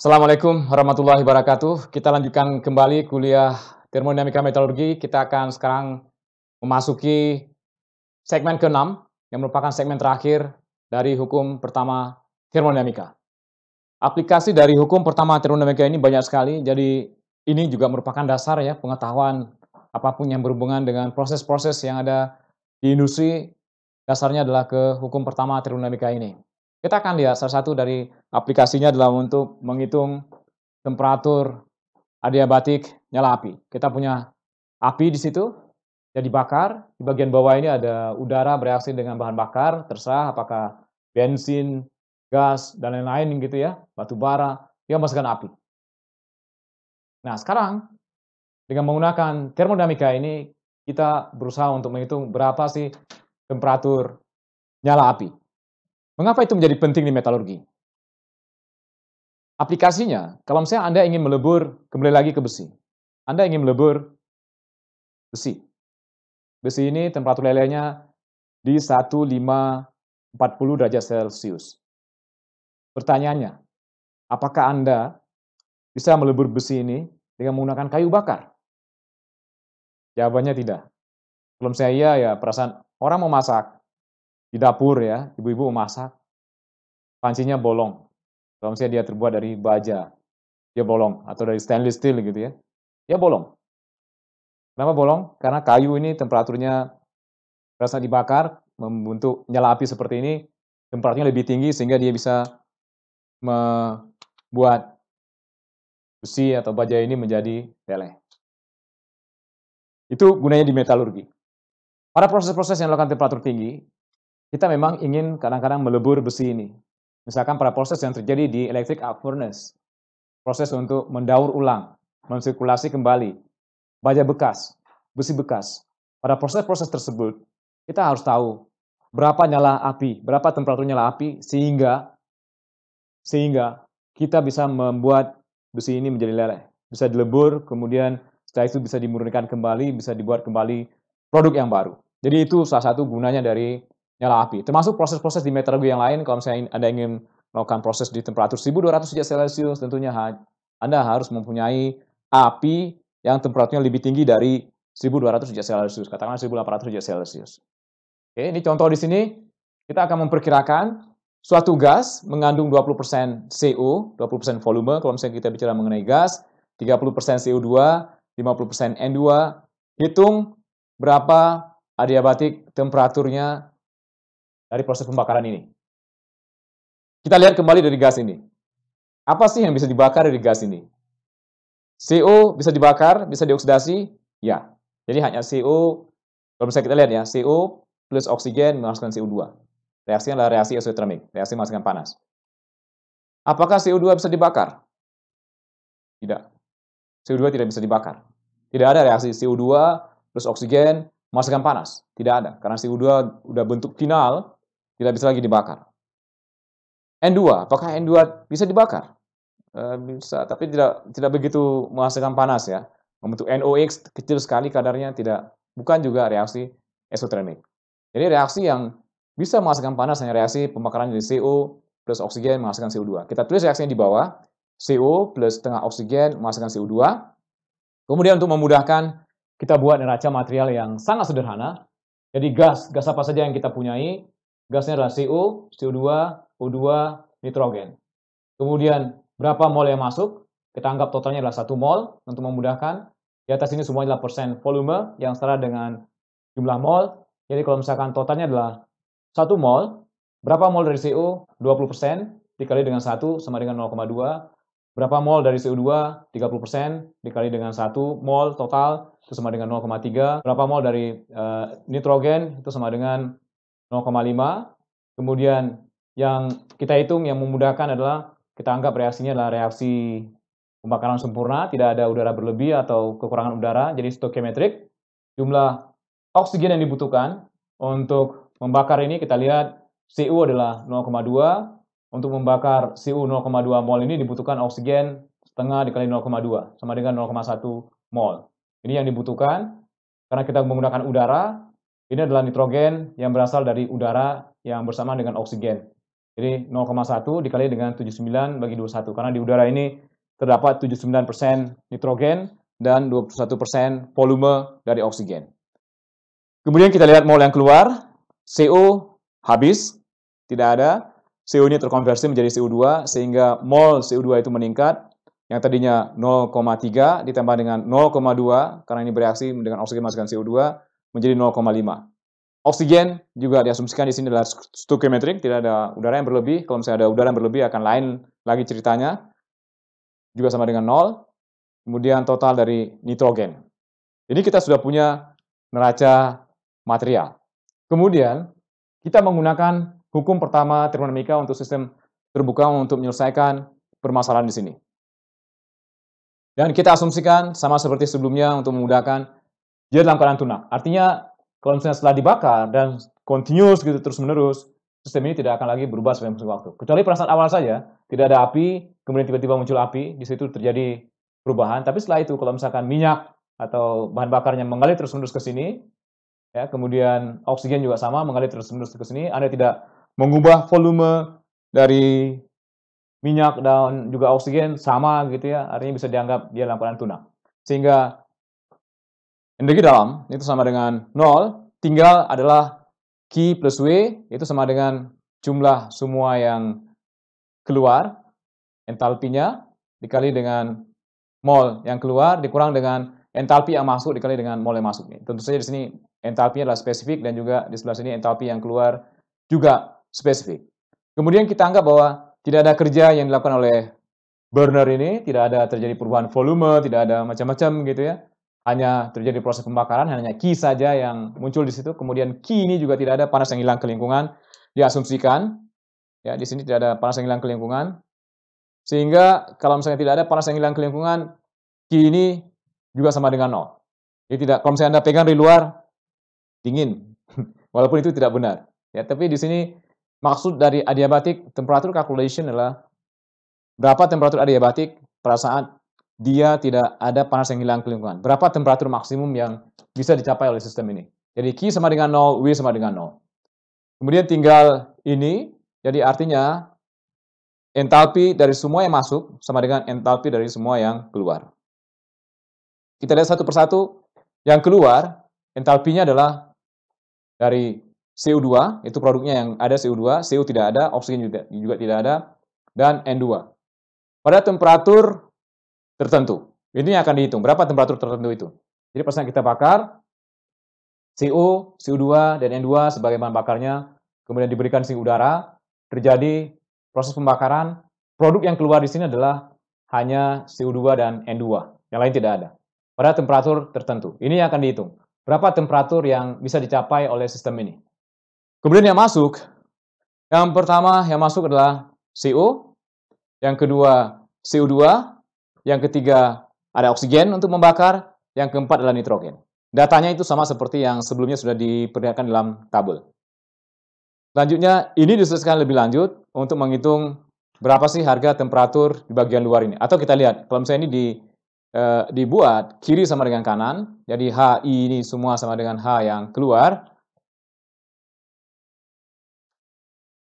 Assalamualaikum warahmatullahi wabarakatuh. Kita lanjutkan kembali kuliah termodinamika metalurgi. Kita akan sekarang memasuki segmen ke-6 yang merupakan segmen terakhir dari hukum pertama termodinamika. Aplikasi dari hukum pertama termodinamika ini banyak sekali. Jadi ini juga merupakan dasar ya pengetahuan apapun yang berhubungan dengan proses-proses yang ada di industri. Dasarnya adalah ke hukum pertama termodinamika ini. Kita akan lihat salah satu dari aplikasinya adalah untuk menghitung temperatur adiabatik nyala api. Kita punya api di situ, ya dibakar, di bagian bawah ini ada udara bereaksi dengan bahan bakar, terserah apakah bensin, gas, dan lain-lain gitu ya, batu bara, dia masukkan api. Nah sekarang, dengan menggunakan termodinamika ini, kita berusaha untuk menghitung berapa sih temperatur nyala api. Mengapa itu menjadi penting di metalurgi? Aplikasinya, kalau misalnya Anda ingin melebur, kembali lagi ke besi. Anda ingin melebur besi. Besi ini temperatur lelehnya di 1540 derajat Celcius. Pertanyaannya, apakah Anda bisa melebur besi ini dengan menggunakan kayu bakar? Jawabannya tidak. Kalau misalnya iya, ya perasaan orang mau masak di dapur ya, ibu-ibu mau masak, pancinya bolong. Kalau misalnya dia terbuat dari baja, dia bolong, atau dari stainless steel gitu ya, dia bolong. Kenapa bolong? Karena kayu ini temperaturnya pada saat dibakar, membentuk nyala api seperti ini, temperaturnya lebih tinggi sehingga dia bisa membuat besi atau baja ini menjadi leleh. Itu gunanya di metalurgi. Pada proses-proses yang melakukan temperatur tinggi, kita memang ingin kadang-kadang melebur besi ini. Misalkan pada proses yang terjadi di electric arc furnace, proses untuk mendaur ulang, mensirkulasi kembali, baja bekas, besi bekas. Pada proses-proses tersebut, kita harus tahu berapa nyala api, berapa temperatur nyala api sehingga kita bisa membuat besi ini menjadi leleh, bisa dilebur, kemudian setelah itu bisa dimurnikan kembali, bisa dibuat kembali produk yang baru. Jadi itu salah satu gunanya dari nyala api. Termasuk proses-proses di metalurgi yang lain, kalau misalnya Anda ingin melakukan proses di temperatur 1200 derajat Celcius, tentunya Anda harus mempunyai api yang temperaturnya lebih tinggi dari 1200 derajat Celcius, katakanlah 1800 derajat Celcius. Oke, ini contoh di sini, kita akan memperkirakan suatu gas mengandung 20% CO, 20% volume, kalau misalnya kita bicara mengenai gas, 30% CO2, 50% N2, hitung berapa adiabatik temperaturnya dari proses pembakaran ini. Kita lihat kembali dari gas ini. Apa sih yang bisa dibakar dari gas ini? CO bisa dibakar, bisa dioksidasi? Ya. Jadi hanya CO, kalau misalnya kita lihat ya, CO plus oksigen menghasilkan CO2. Reaksinya adalah reaksi eksotermik, reaksi menghasilkan panas. Apakah CO2 bisa dibakar? Tidak. CO2 tidak bisa dibakar. Tidak ada reaksi CO2 plus oksigen menghasilkan panas. Tidak ada, karena CO2 udah bentuk final, tidak bisa lagi dibakar. N2, apakah N2 bisa dibakar? Bisa, tapi tidak begitu menghasilkan panas ya. Membentuk NOx kecil sekali kadarnya, bukan juga reaksi eksotermik. Jadi reaksi yang bisa menghasilkan panas hanya reaksi pembakaran dari CO plus oksigen menghasilkan CO2. Kita tulis reaksinya di bawah, CO plus setengah oksigen menghasilkan CO2. Kemudian untuk memudahkan, kita buat neraca material yang sangat sederhana. Jadi gas apa saja yang kita punyai, gasnya adalah CO, CO2, O2, nitrogen. Kemudian berapa mol yang masuk, kita anggap totalnya adalah 1 mol untuk memudahkan. Di atas ini semuanya adalah persen volume yang setara dengan jumlah mol. Jadi kalau misalkan totalnya adalah 1 mol, berapa mol dari CO? 20% dikali dengan 1 sama dengan 0,2. Berapa mol dari CO2? 30% dikali dengan 1 mol total, itu sama dengan 0,3. Berapa mol dari nitrogen? Itu sama dengan 0,5. Kemudian yang kita hitung yang memudahkan adalah kita anggap reaksinya adalah reaksi pembakaran sempurna, tidak ada udara berlebih atau kekurangan udara, jadi stoichiometric. Jumlah oksigen yang dibutuhkan untuk membakar ini kita lihat CO adalah 0,2. Untuk membakar CO 0,2 mol ini dibutuhkan oksigen setengah dikali 0,2 sama dengan 0,1 mol. Ini yang dibutuhkan karena kita menggunakan udara. Ini adalah nitrogen yang berasal dari udara yang bersamaan dengan oksigen. Jadi 0,1 dikali dengan 79 bagi 21. Karena di udara ini terdapat 79% nitrogen dan 21% volume dari oksigen. Kemudian kita lihat mol yang keluar, CO habis, tidak ada. CO ini terkonversi menjadi CO2, sehingga mol CO2 itu meningkat. Yang tadinya 0,3 ditambah dengan 0,2, karena ini bereaksi dengan oksigen masukkan CO2, menjadi 0,5. Oksigen juga diasumsikan di sini adalah stoichiometrik, tidak ada udara yang berlebih. Kalau misalnya ada udara yang berlebih akan lain lagi ceritanya. Juga sama dengan 0. Kemudian total dari nitrogen. Ini kita sudah punya neraca material. Kemudian kita menggunakan hukum pertama termodinamika untuk sistem terbuka untuk menyelesaikan permasalahan di sini. Dan kita asumsikan sama seperti sebelumnya untuk memudahkan dia dalam keadaan tunak. Artinya kalau misalnya setelah dibakar dan continuous gitu terus-menerus, sistem ini tidak akan lagi berubah sepanjang waktu. Kecuali pada saat awal saja, tidak ada api, kemudian tiba-tiba muncul api, di situ terjadi perubahan. Tapi setelah itu kalau misalkan minyak atau bahan bakarnya mengalir terus-menerus ke sini, ya, kemudian oksigen juga sama mengalir terus-menerus ke sini, Anda tidak mengubah volume dari minyak dan juga oksigen sama gitu ya, artinya bisa dianggap dia dalam keadaan tunak. Sehingga energi dalam itu sama dengan 0, tinggal adalah Q plus W itu sama dengan jumlah semua yang keluar, entalpinya dikali dengan mol yang keluar dikurang dengan entalpi yang masuk dikali dengan mol yang masuk. Tentu saja di sini entalpinya adalah spesifik dan juga di sebelah sini entalpi yang keluar juga spesifik. Kemudian kita anggap bahwa tidak ada kerja yang dilakukan oleh burner ini, tidak ada terjadi perubahan volume, tidak ada macam-macam gitu ya. Hanya terjadi proses pembakaran, hanya Q saja yang muncul di situ. Kemudian Q ini juga tidak ada panas yang hilang ke lingkungan, diasumsikan. Ya, di sini tidak ada panas yang hilang ke lingkungan. Sehingga kalau misalnya tidak ada panas yang hilang ke lingkungan, Q ini juga sama dengan 0. Jadi tidak, kalau misalnya Anda pegang dari luar, dingin. Walaupun itu tidak benar. Ya, tapi di sini maksud dari adiabatic temperature calculation adalah berapa temperatur adiabatik pada saat dia tidak ada panas yang hilang ke lingkungan. Berapa temperatur maksimum yang bisa dicapai oleh sistem ini. Jadi Q sama dengan 0, W sama dengan 0. Kemudian tinggal ini, jadi artinya entalpi dari semua yang masuk sama dengan entalpi dari semua yang keluar. Kita lihat satu persatu. Yang keluar, entalpinya adalah dari CO2, itu produknya yang ada CO2, CO tidak ada, oksigen juga tidak ada, dan N2. Pada temperatur tertentu. Ini akan dihitung, berapa temperatur tertentu itu. Jadi pas kita bakar, CO, CO2, dan N2 sebagai bahan bakarnya, kemudian diberikan suhu udara, terjadi proses pembakaran, produk yang keluar di sini adalah hanya CO2 dan N2, yang lain tidak ada. Pada temperatur tertentu. Ini akan dihitung. Berapa temperatur yang bisa dicapai oleh sistem ini. Kemudian yang masuk, yang pertama yang masuk adalah CO, yang kedua CO2, yang ketiga ada oksigen untuk membakar, yang keempat adalah nitrogen. Datanya itu sama seperti yang sebelumnya sudah diperlihatkan dalam tabel. Selanjutnya, ini diselesaikan lebih lanjut untuk menghitung berapa sih harga temperatur di bagian luar ini. Atau kita lihat, kalau misalnya ini dibuat kiri sama dengan kanan, jadi HI ini semua sama dengan H yang keluar.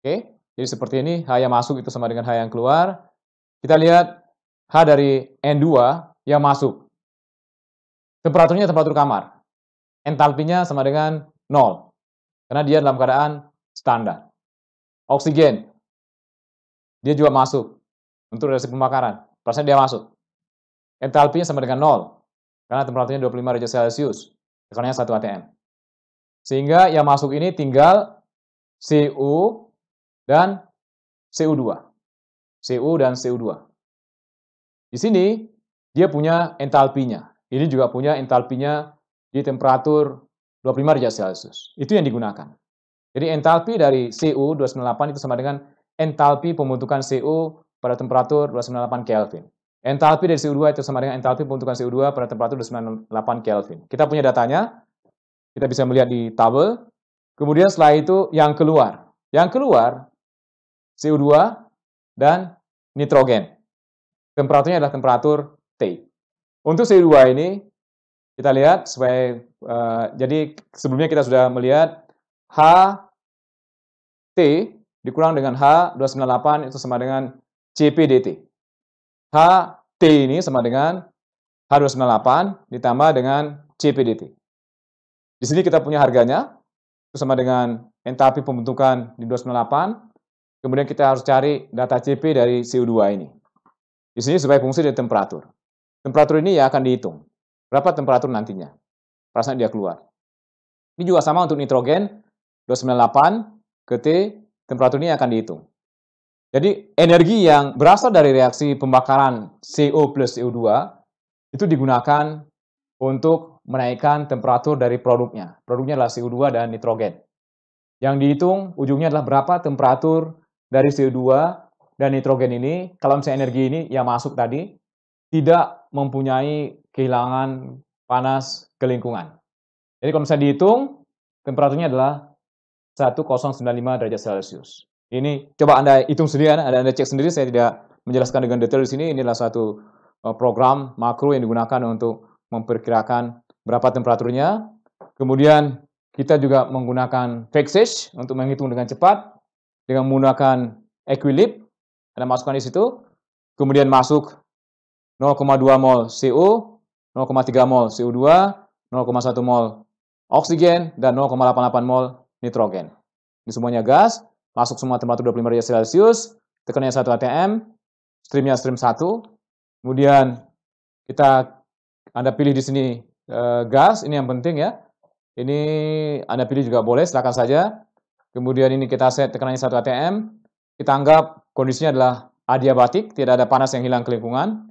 Oke, jadi seperti ini, H yang masuk itu sama dengan H yang keluar. Kita lihat H dari N2 yang masuk. Temperaturnya temperatur kamar. Entalpinya sama dengan 0. Karena dia dalam keadaan standar. Oksigen. Dia juga masuk. Untuk reaksi pembakaran. Persen dia masuk. Entalpinya sama dengan 0. Karena temperaturnya 25 derajat Celcius. Tekanannya 1 atm. Sehingga yang masuk ini tinggal CO dan CO2. CO dan CO2. Di sini, dia punya entalpinya. Ini juga punya entalpinya di temperatur 25 derajat Celcius. Itu yang digunakan. Jadi entalpi dari CO 298 itu sama dengan entalpi pembentukan CO pada temperatur 298 Kelvin. Entalpi dari CO2 itu sama dengan entalpi pembentukan CO2 pada temperatur 298 Kelvin. Kita punya datanya. Kita bisa melihat di tabel. Kemudian setelah itu yang keluar. Yang keluar CO2 dan nitrogen. Temperaturnya adalah temperatur T. Untuk CO2 ini kita lihat sebagai jadi sebelumnya kita sudah melihat H T dikurang dengan H298 itu sama dengan CP/dt. HT ini sama dengan H298 ditambah dengan CP/dt. Di sini kita punya harganya, itu sama dengan entalpi pembentukan di 298. Kemudian kita harus cari data CP dari CO2 ini. Di sini sebagai fungsi dari temperatur. Temperatur ini ya akan dihitung. Berapa temperatur nantinya? Perasaan dia keluar. Ini juga sama untuk nitrogen, 298 ke T, temperatur ini akan dihitung. Jadi energi yang berasal dari reaksi pembakaran CO plus CO2 itu digunakan untuk menaikkan temperatur dari produknya. Produknya adalah CO2 dan nitrogen. Yang dihitung ujungnya adalah berapa temperatur dari CO2 dan nitrogen ini, kalau misalnya energi ini yang masuk tadi, tidak mempunyai kehilangan panas ke lingkungan. Jadi kalau misalnya dihitung, temperaturnya adalah 1095 derajat Celcius. Ini coba Anda hitung sendiri, Anda cek sendiri, saya tidak menjelaskan dengan detail di sini. Ini adalah satu program makro yang digunakan untuk memperkirakan berapa temperaturnya. Kemudian kita juga menggunakan Vexage untuk menghitung dengan cepat dengan menggunakan Equilib. Anda masukkan di situ, kemudian masuk 0,2 mol CO, 0,3 mol CO2, 0,1 mol oksigen, dan 0,88 mol nitrogen. Ini semuanya gas, masuk semua temperatur 25 derajat Celcius, tekanannya 1 atm, streamnya stream 1, kemudian Anda pilih di sini gas, ini yang penting ya. Ini Anda pilih juga boleh, silakan saja. Kemudian ini kita set tekanannya 1 atm, kita anggap kondisinya adalah adiabatik, tidak ada panas yang hilang ke lingkungan.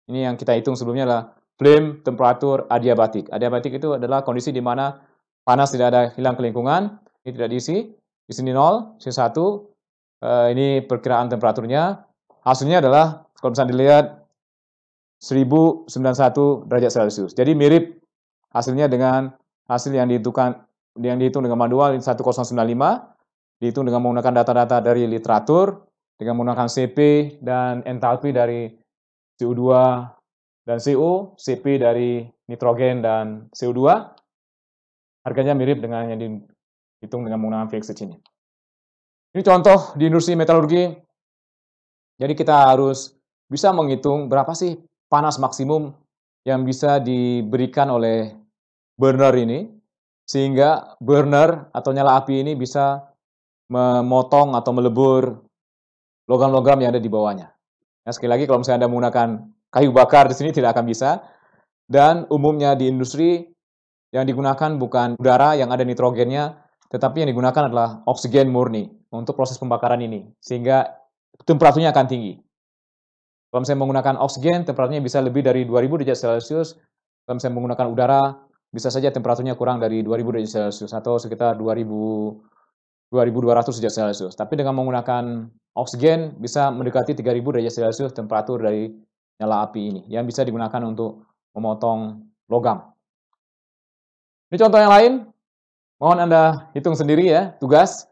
Ini yang kita hitung sebelumnya adalah flame temperatur adiabatik. Adiabatik itu adalah kondisi di mana panas tidak ada hilang ke lingkungan, ini tidak diisi. Di sini 0, di sini 1. Ini perkiraan temperaturnya. Hasilnya adalah, kalau misalnya dilihat, 1091 derajat Celcius. Jadi mirip hasilnya dengan hasil yang dihitung dengan manual 1095, dihitung dengan menggunakan data-data dari literatur, dengan menggunakan CP dan entalpi dari CO2 dan CO, CP dari nitrogen dan CO2. Harganya mirip dengan yang dihitung dengan menggunakan Vexage ini. Ini contoh di industri metalurgi. Jadi kita harus bisa menghitung berapa sih panas maksimum yang bisa diberikan oleh burner ini, sehingga burner atau nyala api ini bisa memotong atau melebur logam-logam yang ada di bawahnya. Nah, sekali lagi, kalau misalnya Anda menggunakan kayu bakar di sini tidak akan bisa. Dan umumnya di industri yang digunakan bukan udara yang ada nitrogennya, tetapi yang digunakan adalah oksigen murni untuk proses pembakaran ini, sehingga temperaturnya akan tinggi. Kalau misalnya menggunakan oksigen, temperaturnya bisa lebih dari 2000 derajat Celcius. Kalau misalnya menggunakan udara, bisa saja temperaturnya kurang dari 2000 derajat Celcius atau sekitar 2200 derajat Celcius. Tapi dengan menggunakan oksigen bisa mendekati 3000 derajat Celcius temperatur dari nyala api ini yang bisa digunakan untuk memotong logam. Ini contoh yang lain. Mohon Anda hitung sendiri ya, tugas.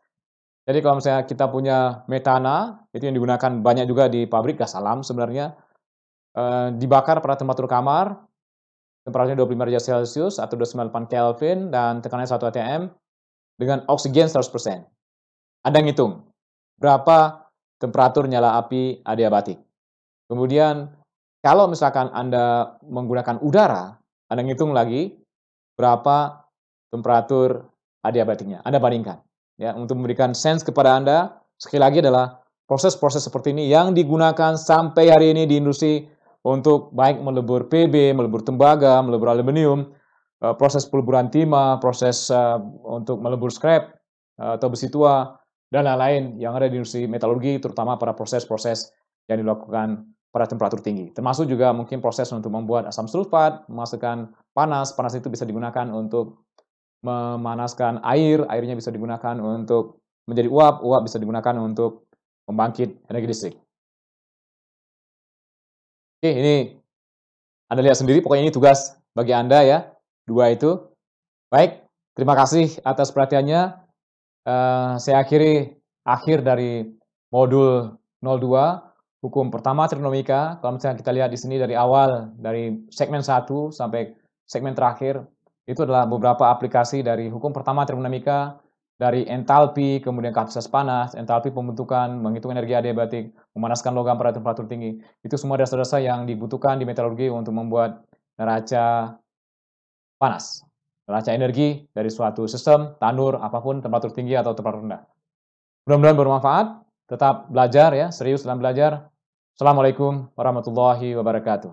Jadi kalau misalnya kita punya metana, itu yang digunakan banyak juga di pabrik gas alam sebenarnya. Dibakar pada temperatur kamar, temperaturnya 25 derajat Celcius atau 298 Kelvin dan tekanannya 1 atm dengan oksigen 100%. Anda ngitung berapa temperatur nyala api adiabatik. Kemudian kalau misalkan Anda menggunakan udara, Anda ngitung lagi berapa temperatur adiabatiknya. Anda bandingkan. Ya, untuk memberikan sense kepada Anda, sekali lagi adalah proses-proses seperti ini yang digunakan sampai hari ini di industri untuk baik melebur PB, melebur tembaga, melebur aluminium, proses peleburan timah, proses untuk melebur scrap atau besi tua, dan lain-lain yang ada di industri metalurgi, terutama pada proses-proses yang dilakukan pada temperatur tinggi. Termasuk juga mungkin proses untuk membuat asam sulfat, memasukkan panas itu bisa digunakan untuk memanaskan air, airnya bisa digunakan untuk menjadi uap, uap bisa digunakan untuk membangkit energi listrik. Oke, ini Anda lihat sendiri, pokoknya ini tugas bagi Anda ya, 2 itu. Baik, terima kasih atas perhatiannya. Saya akhir dari modul 02, hukum pertama trigonomika. Kalau misalnya kita lihat di sini dari awal, dari segmen 1 sampai segmen terakhir, itu adalah beberapa aplikasi dari hukum pertama trigonomika dari entalpi, kemudian kapasitas panas, entalpi pembentukan, menghitung energi adiabatik, memanaskan logam pada temperatur tinggi. Itu semua dasar-dasar yang dibutuhkan di metalurgi untuk membuat neraca panas, neraca energi dari suatu sistem, tandur, apapun, temperatur tinggi atau temperatur rendah. Mudah-mudahan bermanfaat, tetap belajar ya, serius dalam belajar. Assalamualaikum warahmatullahi wabarakatuh.